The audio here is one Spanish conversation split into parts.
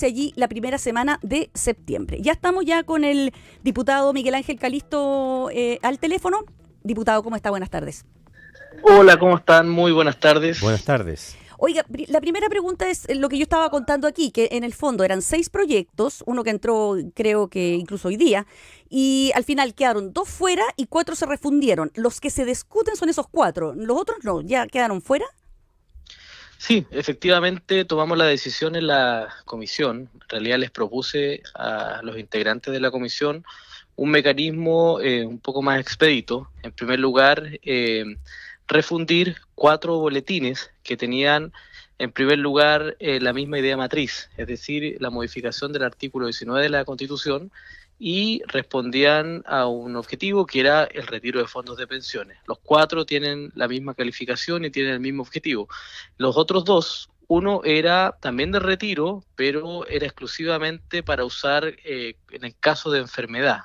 allí la primera semana de septiembre. Ya estamos ya con el diputado Miguel Ángel Calisto al teléfono. Diputado, ¿cómo está? Buenas tardes. Hola, ¿cómo están? Muy buenas Buenas tardes. tardes. Oiga, la primera pregunta es lo que yo estaba contando aquí, que en el fondo eran 6 proyectos, uno que entró creo que incluso hoy día, y al final quedaron 2 fuera y 4 se refundieron. Los que se discuten son esos 4, los otros no, ya quedaron fuera. Sí, efectivamente tomamos la decisión en la comisión. En realidad les propuse a los integrantes de la comisión un mecanismo un poco más expedito. En primer lugar, refundir 4 boletines que tenían, en primer lugar, la misma idea matriz, es decir, la modificación del artículo 19 de la Constitución, y respondían a un objetivo que era el retiro de fondos de pensiones. Los 4 tienen la misma calificación y tienen el mismo objetivo. Los otros 2, uno era también de retiro, pero era exclusivamente para usar en el caso de enfermedad.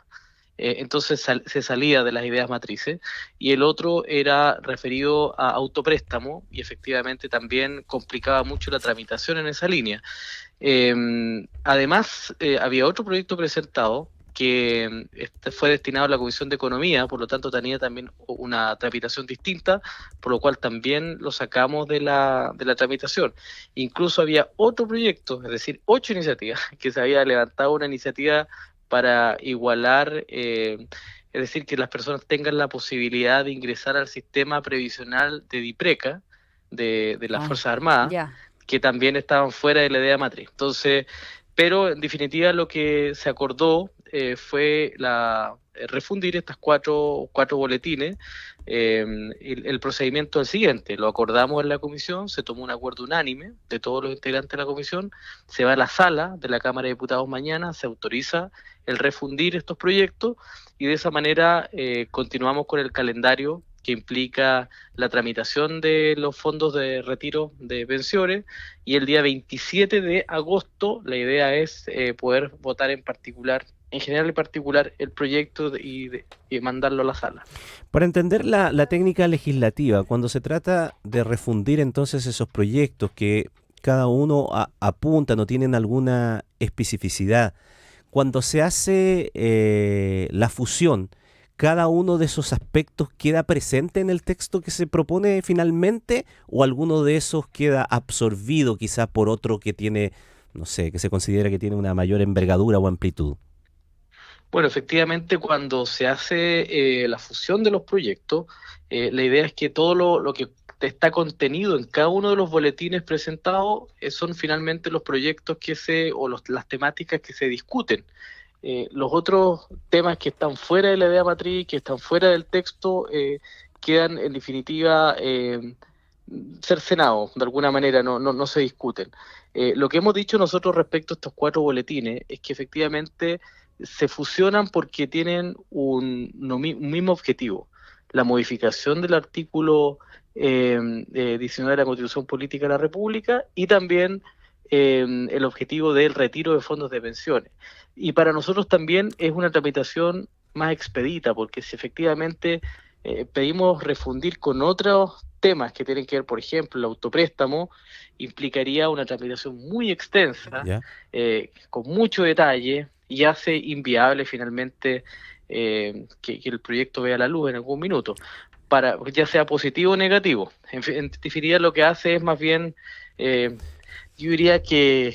Entonces se salía de las ideas matrices, y el otro era referido a autopréstamo, y efectivamente también complicaba mucho la tramitación en esa línea. Además, había otro proyecto presentado que fue destinado a la Comisión de Economía, por lo tanto tenía también una tramitación distinta, por lo cual también lo sacamos de la tramitación. Incluso había otro proyecto, es decir, 8 iniciativas, que se había levantado una iniciativa para igualar, es decir, que las personas tengan la posibilidad de ingresar al sistema previsional de DIPRECA, de las Ah, Fuerzas Armadas, ya. que también estaban fuera de la idea matriz. Entonces, pero en definitiva lo que se acordó fue refundir estas cuatro boletines. El procedimiento es el siguiente: lo acordamos en la comisión, se tomó un acuerdo unánime de todos los integrantes de la comisión, se va a la sala de la Cámara de Diputados mañana, se autoriza el refundir estos proyectos, y de esa manera continuamos con el calendario que implica la tramitación de los fondos de retiro de pensiones, y el día 27 de agosto la idea es poder votar en general y particular, el proyecto y mandarlo a la sala. Para entender la técnica legislativa, cuando se trata de refundir entonces esos proyectos que cada uno apunta, no tienen alguna especificidad, cuando se hace la fusión, ¿cada uno de esos aspectos queda presente en el texto que se propone finalmente, o alguno de esos queda absorbido quizás por otro que tiene, no sé, que se considera que tiene una mayor envergadura o amplitud? Bueno, efectivamente, cuando se hace la fusión de los proyectos, la idea es que todo lo que está contenido en cada uno de los boletines presentados son finalmente los proyectos las temáticas que se discuten. Los otros temas que están fuera de la idea matriz, que están fuera del texto, quedan en definitiva cercenados, de alguna manera, no se discuten. Lo que hemos dicho nosotros respecto a estos 4 boletines es que efectivamente se fusionan porque tienen un mismo objetivo: la modificación del artículo 19 de la Constitución Política de la República, y también el objetivo del retiro de fondos de pensiones. Y para nosotros también es una tramitación más expedita, porque si efectivamente pedimos refundir con otros temas que tienen que ver, por ejemplo, el autopréstamo, implicaría una tramitación muy extensa, ¿Ya? con mucho detalle, y hace inviable finalmente que el proyecto vea la luz en algún minuto, ya sea positivo o negativo. En definitiva, lo que hace es más bien, yo diría que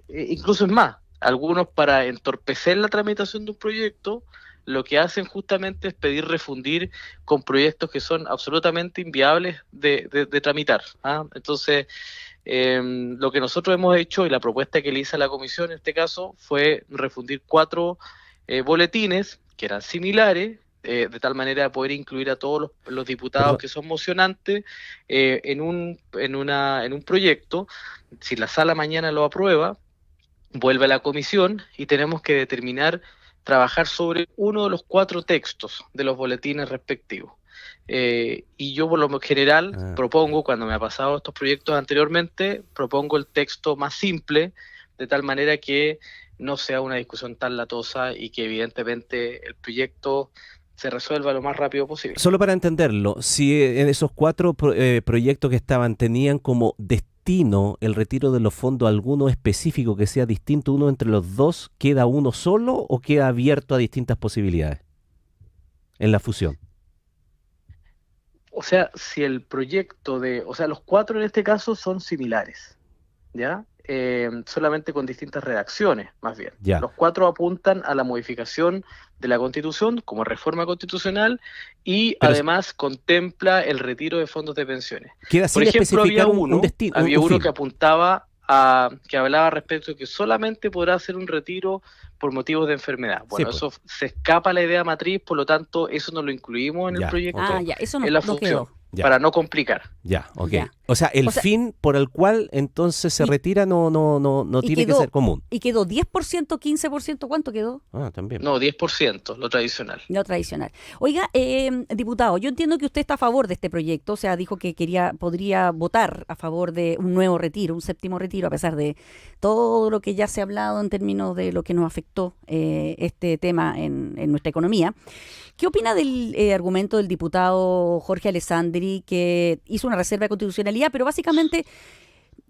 incluso es más, algunos, para entorpecer la tramitación de un proyecto, lo que hacen justamente es pedir refundir con proyectos que son absolutamente inviables de tramitar, ¿ah? Entonces, lo que nosotros hemos hecho, y la propuesta que le hice a la comisión en este caso, fue refundir 4 boletines que eran similares, de tal manera de poder incluir a todos los diputados Perdón, que son mocionantes en un proyecto. Si la sala mañana lo aprueba, vuelve a la comisión y tenemos que trabajar sobre uno de los 4 textos de los boletines respectivos. Y yo por lo general ah, propongo, cuando me ha pasado estos proyectos anteriormente, propongo el texto más simple, de tal manera que no sea una discusión tan latosa, y que evidentemente el proyecto se resuelva lo más rápido posible. solo para entenderlo, si en esos 4 proyectos que estaban tenían como destino el retiro de los fondos a alguno específico que sea distinto uno entre los dos? ¿Queda uno solo o queda abierto a distintas posibilidades en la fusión? O sea, si el proyecto o sea, los cuatro en este caso son similares, ¿ya? Solamente con distintas redacciones, más bien. Ya. Los cuatro apuntan a la modificación de la Constitución como reforma constitucional y Pero además contempla el retiro de fondos de pensiones. queda Por sin ejemplo, había especificar un destino, había un uno fin. que apuntaba que hablaba respecto de que solamente podrá hacer un retiro por motivos de enfermedad. Sí, Bueno, pues. eso se escapa a la idea matriz, por lo tanto, eso no lo incluimos en el Ya, proyecto, Ah, ya, eso en la no función, quedó. Ya. para no complicar. Ya, ok. Ya. O sea, el O sea, fin por el cual entonces se y- retira no y tiene que quedó- ser común. ¿Y quedó 10%, 15%? ¿Cuánto quedó? Ah, también. No, 10%, lo tradicional. No tradicional. Oiga, diputado, yo entiendo que usted está a favor de este proyecto, o sea, dijo que podría votar a favor de un nuevo retiro, un séptimo retiro, a pesar de todo lo que ya se ha hablado en términos de lo que nos afectó este tema en nuestra economía. ¿Qué opina del argumento del diputado Jorge Alessandri, que hizo una reserva de constitucionalidad, pero básicamente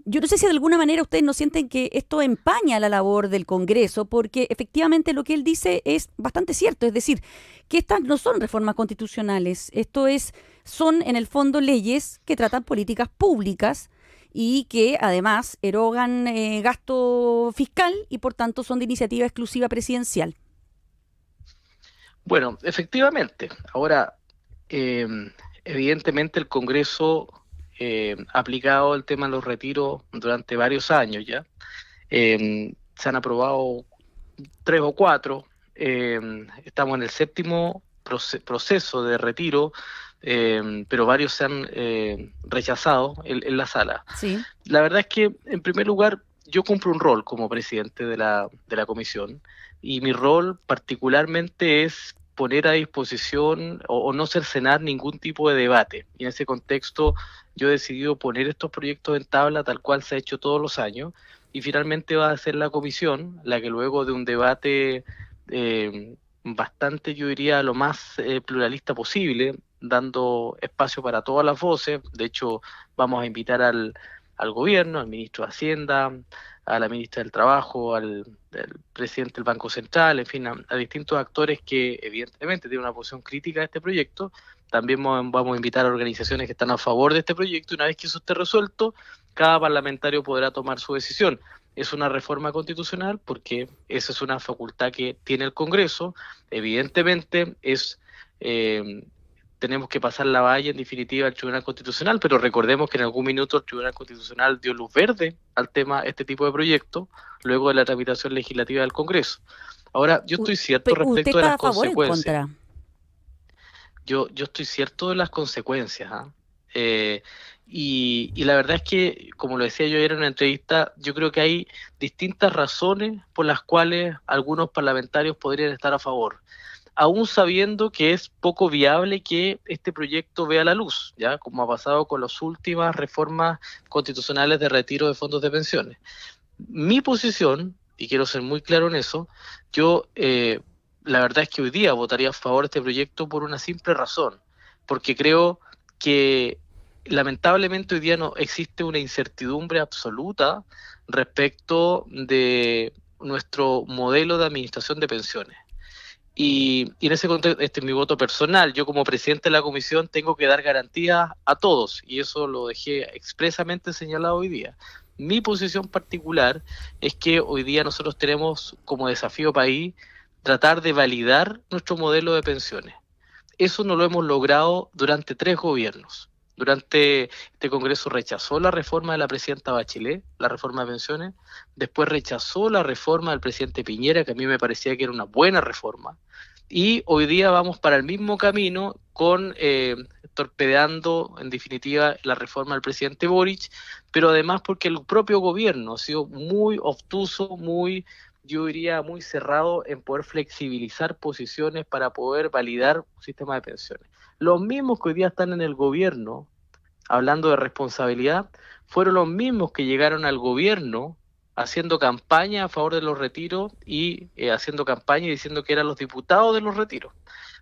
yo no sé si de alguna manera ustedes no sienten que esto empaña la labor del Congreso, porque efectivamente lo que él dice es bastante cierto, es decir, que estas no son reformas constitucionales, son en el fondo leyes que tratan políticas públicas y que además erogan gasto fiscal y por tanto son de iniciativa exclusiva presidencial. Bueno, efectivamente. Ahora, eh, evidentemente el Congreso ha aplicado el tema de los retiros durante varios años ya. Se han aprobado 3 o 4. Estamos en el séptimo proceso de retiro, pero varios se han rechazado en la sala. Sí. La verdad es que, en primer lugar, yo cumplo un rol como presidente de la comisión y mi rol particularmente es poner a disposición o no cercenar ningún tipo de debate. Y en ese contexto yo he decidido poner estos proyectos en tabla tal cual se ha hecho todos los años y finalmente va a ser la comisión la que luego de un debate bastante, yo diría, lo más pluralista posible, dando espacio para todas las voces. De hecho, vamos a invitar al gobierno, al ministro de Hacienda, a la ministra del Trabajo, al presidente del Banco Central, en fin, a distintos actores que evidentemente tienen una posición crítica de este proyecto. También vamos a invitar a organizaciones que están a favor de este proyecto y una vez que eso esté resuelto, cada parlamentario podrá tomar su decisión. Es una reforma constitucional porque esa es una facultad que tiene el Congreso. Evidentemente tenemos que pasar la valla en definitiva al Tribunal Constitucional, pero recordemos que en algún minuto el Tribunal Constitucional dio luz verde al tema, este tipo de proyectos, luego de la tramitación legislativa del Congreso. Ahora, yo estoy cierto ¿Usted respecto de está las a favor o en consecuencias. contra? Yo estoy cierto de las consecuencias, ¿ah? Y la verdad es que, como lo decía yo ayer en una entrevista, yo creo que hay distintas razones por las cuales algunos parlamentarios podrían estar a favor, aún sabiendo que es poco viable que este proyecto vea la luz, ya como ha pasado con las últimas reformas constitucionales de retiro de fondos de pensiones. Mi posición, y quiero ser muy claro en eso, yo la verdad es que hoy día votaría a favor de este proyecto por una simple razón, porque creo que lamentablemente hoy día no existe una incertidumbre absoluta respecto de nuestro modelo de administración de pensiones. Y en ese contexto, este es mi voto personal. Yo como presidente de la comisión tengo que dar garantías a todos y eso lo dejé expresamente señalado hoy día. Mi posición particular es que hoy día nosotros tenemos como desafío país tratar de validar nuestro modelo de pensiones. Eso no lo hemos logrado durante 3 gobiernos. Durante este Congreso rechazó la reforma de la presidenta Bachelet, la reforma de pensiones, después rechazó la reforma del presidente Piñera, que a mí me parecía que era una buena reforma, y hoy día vamos para el mismo camino con torpedeando en definitiva la reforma del presidente Boric, pero además porque el propio gobierno ha sido muy obtuso, yo diría muy cerrado en poder flexibilizar posiciones para poder validar un sistema de pensiones. Los mismos que hoy día están en el gobierno, hablando de responsabilidad, fueron los mismos que llegaron al gobierno haciendo campaña a favor de los retiros y haciendo campaña y diciendo que eran los diputados de los retiros.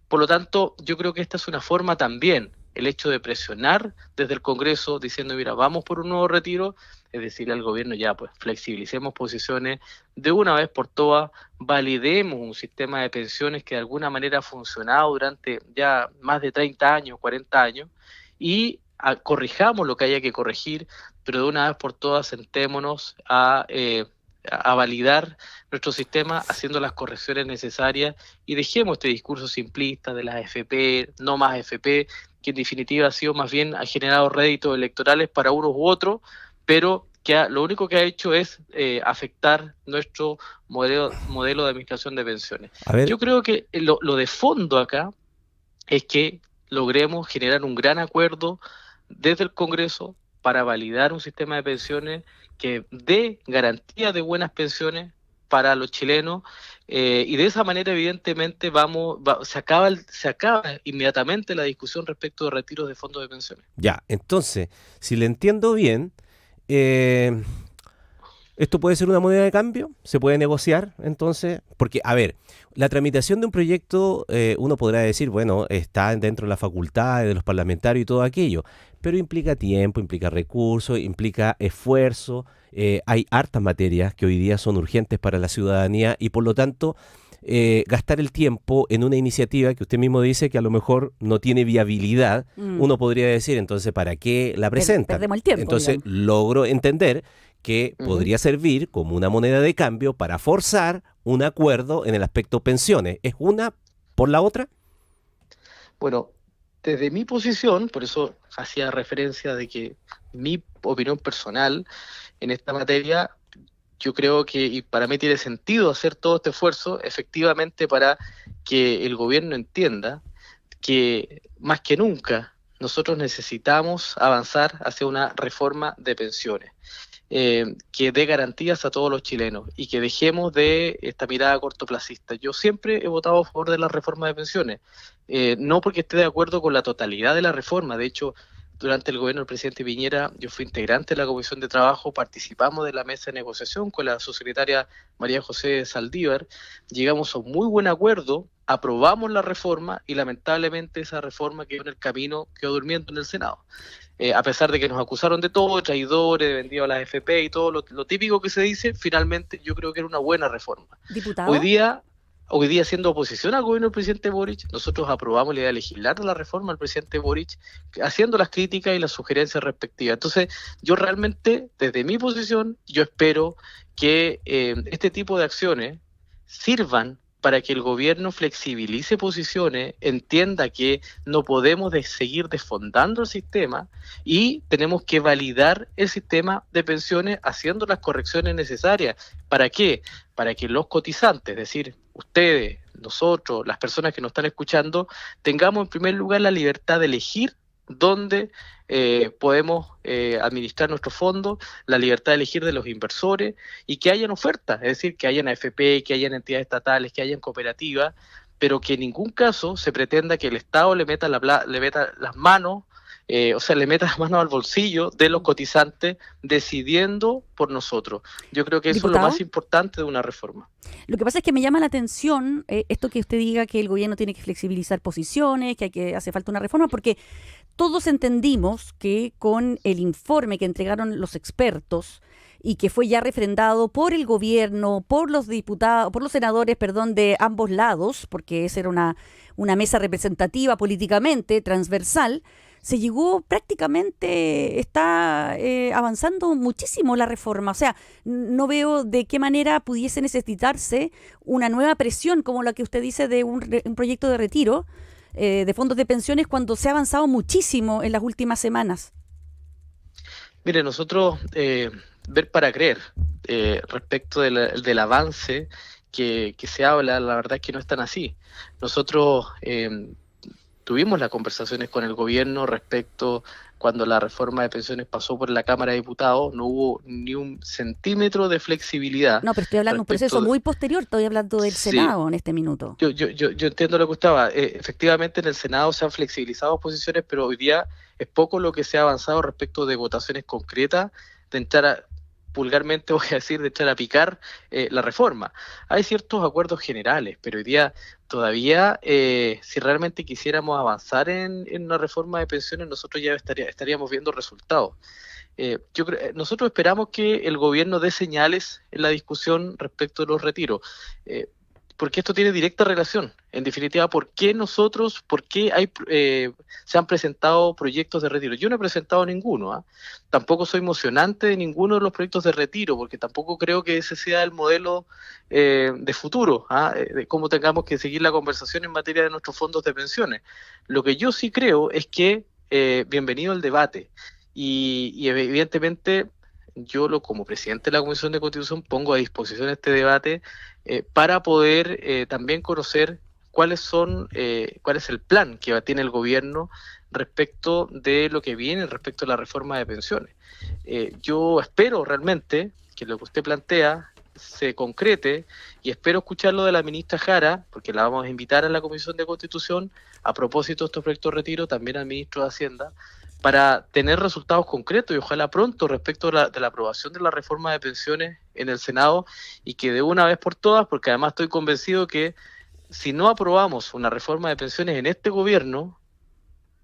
Por lo tanto, yo creo que esta es una forma también el hecho de presionar desde el Congreso diciendo, mira, vamos por un nuevo retiro, es decirle al gobierno ya, pues flexibilicemos posiciones de una vez por todas, validemos un sistema de pensiones que de alguna manera ha funcionado durante ya más de 30 años, 40 años, y corrijamos lo que haya que corregir, pero de una vez por todas sentémonos a validar nuestro sistema haciendo las correcciones necesarias y dejemos este discurso simplista de las AFP, no más AFP, que en definitiva ha sido más bien, ha generado réditos electorales para unos u otros, pero que lo único que ha hecho es afectar nuestro modelo de administración de pensiones. Yo creo que lo de fondo acá es que logremos generar un gran acuerdo desde el Congreso para validar un sistema de pensiones que dé garantía de buenas pensiones para los chilenos, y de esa manera evidentemente se acaba inmediatamente la discusión respecto de retiros de fondos de pensiones. Ya, entonces, si le entiendo bien, ¿esto puede ser una moneda de cambio? ¿Se puede negociar entonces? Porque, a ver, la tramitación de un proyecto, uno podrá decir, bueno, está dentro de las facultades de los parlamentarios y todo aquello, pero implica tiempo, implica recursos, implica esfuerzo, hay hartas materias que hoy día son urgentes para la ciudadanía y por lo tanto gastar el tiempo en una iniciativa que usted mismo dice que a lo mejor no tiene viabilidad, uno podría decir, entonces, ¿para qué la presentan? Perdemos el tiempo. Entonces, digamos, logro entender que podría servir como una moneda de cambio para forzar un acuerdo en el aspecto pensiones. ¿Es una por la otra? Bueno, desde mi posición, por eso hacía referencia de que mi opinión personal en esta materia, yo creo que, y para mí tiene sentido hacer todo este esfuerzo, efectivamente para que el gobierno entienda que más que nunca nosotros necesitamos avanzar hacia una reforma de pensiones. Que dé garantías a todos los chilenos y que dejemos de esta mirada cortoplacista. Yo siempre he votado a favor de la reforma de pensiones, no porque esté de acuerdo con la totalidad de la reforma. De hecho, durante el gobierno del presidente Piñera, yo fui integrante de la Comisión de Trabajo, participamos de la mesa de negociación con la subsecretaria María José Saldívar, llegamos a un muy buen acuerdo, aprobamos la reforma y lamentablemente esa reforma quedó en el camino, quedó durmiendo en el Senado. A pesar de que nos acusaron de todo, traidores, de vendido a las FP y todo lo típico que se dice, finalmente yo creo que era una buena reforma. ¿Diputado? Hoy día siendo oposición al gobierno del presidente Boric, nosotros aprobamos la idea de legislar la reforma del presidente Boric, haciendo las críticas y las sugerencias respectivas. Entonces, yo realmente, desde mi posición, yo espero que este tipo de acciones sirvan para que el gobierno flexibilice posiciones, entienda que no podemos seguir desfondando el sistema y tenemos que validar el sistema de pensiones haciendo las correcciones necesarias. ¿Para qué? Para que los cotizantes, es decir, ustedes, nosotros, las personas que nos están escuchando, tengamos en primer lugar la libertad de elegir dónde podemos administrar nuestros fondos, la libertad de elegir de los inversores y que hayan ofertas, es decir, que hayan AFP, que hayan entidades estatales, que hayan cooperativas, pero que en ningún caso se pretenda que el Estado le meta las manos, le meta las manos al bolsillo de los cotizantes decidiendo por nosotros. Yo creo que eso ¿Diputado? es lo más importante de una reforma. Lo que pasa es que me llama la atención esto que usted diga que el gobierno tiene que flexibilizar posiciones, que hace falta una reforma, porque todos entendimos que con el informe que entregaron los expertos y que fue ya refrendado por el gobierno, por los diputados, por los senadores, de ambos lados, porque esa era una mesa representativa políticamente, transversal, se llegó prácticamente, está avanzando muchísimo la reforma. O sea, no veo de qué manera pudiese necesitarse una nueva presión como la que usted dice de un proyecto de retiro de fondos de pensiones cuando se ha avanzado muchísimo en las últimas semanas. Mire, nosotros, ver para creer, respecto del avance que se habla, la verdad es que no es tan así. Nosotros tuvimos las conversaciones con el gobierno respecto cuando la reforma de pensiones pasó por la Cámara de Diputados, no hubo ni un centímetro de flexibilidad. No, pero estoy hablando de un proceso muy posterior, estoy hablando del Senado en este minuto. Yo entiendo lo que estaba. Efectivamente, en el Senado se han flexibilizado posiciones, pero hoy día es poco lo que se ha avanzado respecto de votaciones concretas, de entrar vulgarmente voy a decir, de echar a picar la reforma. Hay ciertos acuerdos generales, pero hoy día todavía, si realmente quisiéramos avanzar en una reforma de pensiones, nosotros ya estaríamos viendo resultados. Nosotros esperamos que el gobierno dé señales en la discusión respecto de los retiros, porque esto tiene directa relación. En definitiva, ¿por qué se han presentado proyectos de retiro? Yo no he presentado ninguno, ¿ah? Tampoco soy emocionante de ninguno de los proyectos de retiro, porque tampoco creo que ese sea el modelo de futuro, ¿ah? De cómo tengamos que seguir la conversación en materia de nuestros fondos de pensiones. Lo que yo sí creo es que bienvenido el debate. Y evidentemente como presidente de la Comisión de Constitución pongo a disposición este debate para poder también conocer cuál es el plan que tiene el gobierno respecto de lo que viene, respecto a la reforma de pensiones. Yo espero realmente que lo que usted plantea se concrete y espero escucharlo de la ministra Jara, porque la vamos a invitar a la Comisión de Constitución a propósito de estos proyectos de retiro, también al ministro de Hacienda, para tener resultados concretos y ojalá pronto respecto de la aprobación de la reforma de pensiones en el Senado y que de una vez por todas, porque además estoy convencido que si no aprobamos una reforma de pensiones en este gobierno,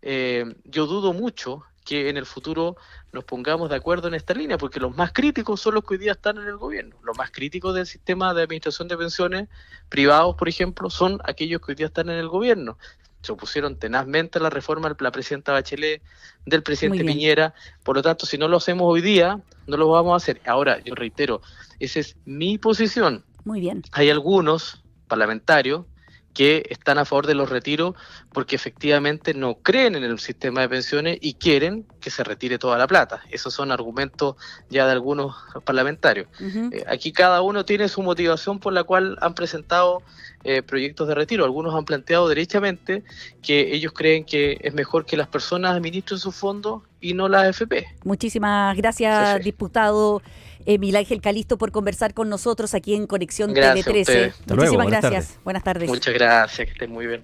yo dudo mucho que en el futuro nos pongamos de acuerdo en esta línea, porque los más críticos son los que hoy día están en el gobierno. Los más críticos del sistema de administración de pensiones privados, por ejemplo, son aquellos que hoy día están en el gobierno. Se opusieron tenazmente a la reforma de la presidenta Bachelet, del presidente Piñera. Por lo tanto, si no lo hacemos hoy día, no lo vamos a hacer. Ahora, yo reitero, esa es mi posición. Muy bien. Hay algunos parlamentarios que están a favor de los retiros porque efectivamente no creen en el sistema de pensiones y quieren que se retire toda la plata. Esos son argumentos ya de algunos parlamentarios. Uh-huh. Aquí cada uno tiene su motivación por la cual han presentado proyectos de retiro. Algunos han planteado derechamente que ellos creen que es mejor que las personas administren sus fondos y no las AFP. Muchísimas gracias, diputado Miguel Ángel Calisto, por conversar con nosotros aquí en Conexión Gracias Tele 13. Hasta luego, Muchísimas buenas gracias. tardes. Buenas tardes. Muchas gracias, que estén muy bien.